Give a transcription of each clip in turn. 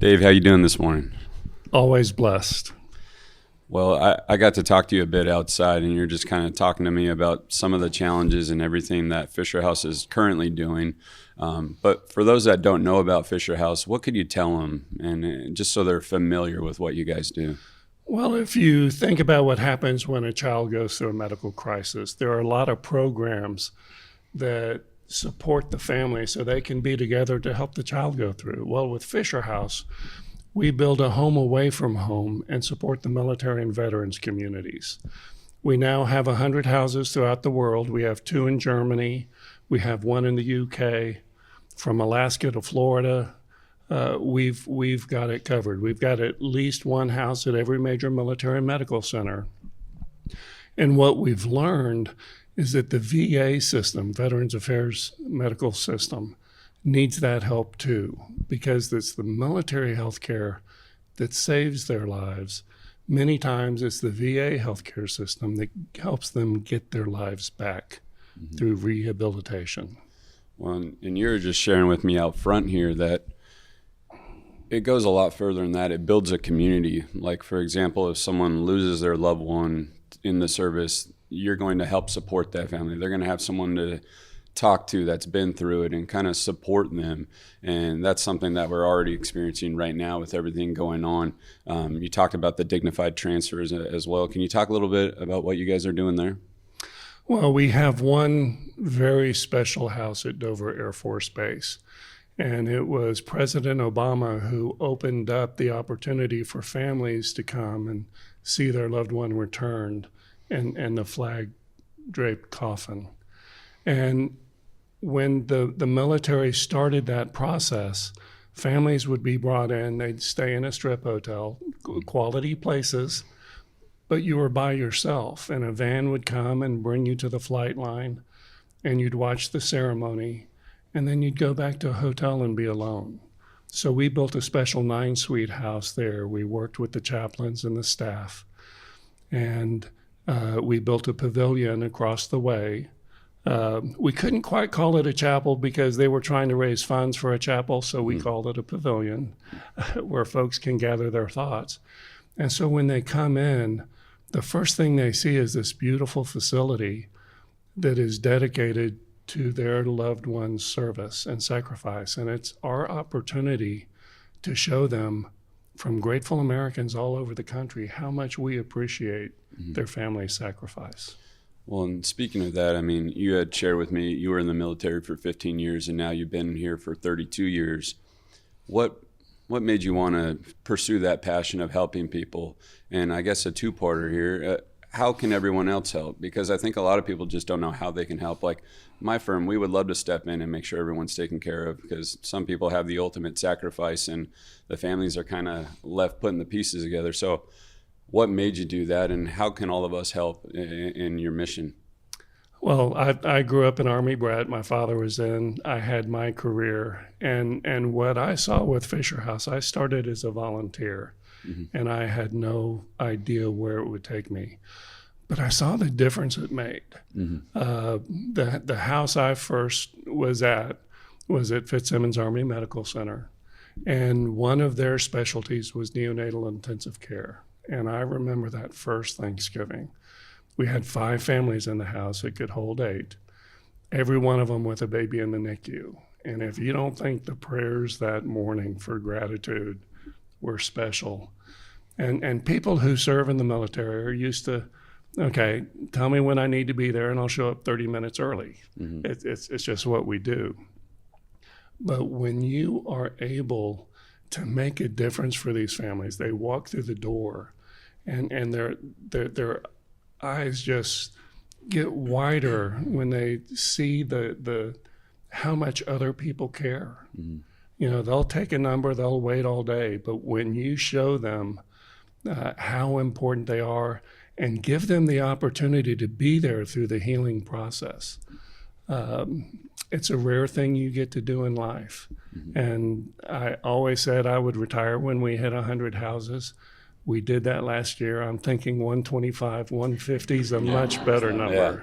Dave, how you doing this morning? Always blessed. Well, I got to talk to you a bit outside, and you're just kind of talking to me about some of the challenges and everything that Fisher House is currently doing. But for those that don't know about Fisher House, what could you tell them, and just so they're familiar with what you guys do? Well, if you think about what happens when a child goes through a medical crisis, there are a lot of programs that support the family so they can be together to help the child go through. Well, with Fisher House, we build a home away from home and support the military and veterans communities. We now have 100 houses throughout the world. We have 2 in Germany. We have 1 in the UK. From Alaska to Florida, we've got it covered. We've got at least 1 house at every major military and medical center. And what we've learned is that the VA system, Veterans Affairs Medical System, needs that help too, because it's the military health care that saves their lives. Many times it's the VA healthcare system that helps them get their lives back through rehabilitation. Well, and you're just sharing with me out front here that it goes a lot further than that. It builds a community. Like, for example, if someone loses their loved one in the service, you're going to help support that family. They're going to have someone to talk to that's been through it and kind of support them. And that's something that we're already experiencing right now with everything going on. You talked about the dignified transfers as well. Can you talk a little bit about what you guys are doing there? Well, we have one very special house at Dover Air Force Base. And it was President Obama who opened up the opportunity for families to come and see their loved one returned and the flag-draped coffin. And when the military started that process, families would be brought in. They'd stay in a strip hotel, quality places, but you were by yourself. And a van would come and bring you to the flight line, and you'd watch the ceremony, and then you'd go back to a hotel and be alone. So we built a special 9-suite house there. We worked with the chaplains and the staff, and we built a pavilion across the way. We couldn't quite call it a chapel because they were trying to raise funds for a chapel, so we called it a pavilion where folks can gather their thoughts. And so when they come in, the first thing they see is this beautiful facility that is dedicated to their loved one's service and sacrifice. And it's our opportunity to show them, from grateful Americans all over the country, how much we appreciate their family's sacrifice. Well, and speaking of that, I mean, you had shared with me you were in the military for 15 years and now you've been here for 32 years. What made you want to pursue that passion of helping people? And I guess a two-parter here, how can everyone else help? Because I think a lot of people just don't know how they can help. Like my firm, we would love to step in and make sure everyone's taken care of, because some people have the ultimate sacrifice and the families are kind of left putting the pieces together. So what made you do that, and how can all of us help in your mission? Well, I grew up an Army brat. My father was in. I had my career. And what I saw with Fisher House, I started as a volunteer, and I had no idea where it would take me. But I saw the difference it made. The house I first was at Fitzsimmons Army Medical Center, and one of their specialties was neonatal intensive care. And I remember that first Thanksgiving. We had 5 families in the house. It could hold 8, every one of them with a baby in the NICU. And if you don't think the prayers that morning for gratitude were special, and people who serve in the military are used to, okay, tell me when I need to be there and I'll show up 30 minutes early. It's just what we do. But when you are able to make a difference for these families, they walk through the door and their eyes just get wider when they see the how much other people care. You know, they'll take a number, they'll wait all day, but when you show them how important they are and give them the opportunity to be there through the healing process, it's a rare thing you get to do in life. And I always said I would retire when we hit 100 houses. We did that last year. I'm thinking 125, 150 is a much better number. Yeah.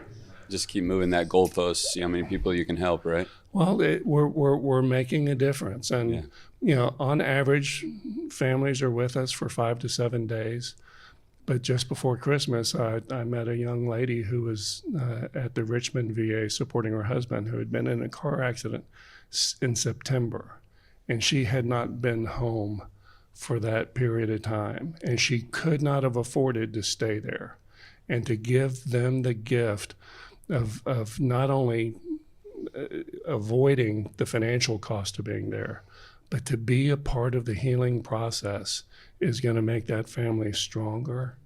Just keep moving that goalpost, see how many people you can help, right? Well, we're making a difference. And On average, families are with us for 5 to 7 days. But just before Christmas, I met a young lady who was at the Richmond VA supporting her husband who had been in a car accident in September. And she had not been home for that period of time. And she could not have afforded to stay there. And to give them the gift of not only avoiding the financial cost of being there, but to be a part of the healing process is going to make that family stronger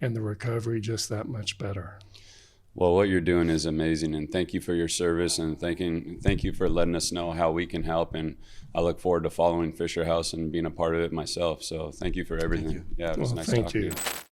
and the recovery just that much better. Well, what you're doing is amazing, and thank you for your service, and thank you for letting us know how we can help. And I look forward to following Fisher House and being a part of it myself. So thank you for everything. Thank you. Yeah, it was Well, nice thank talking you. to you.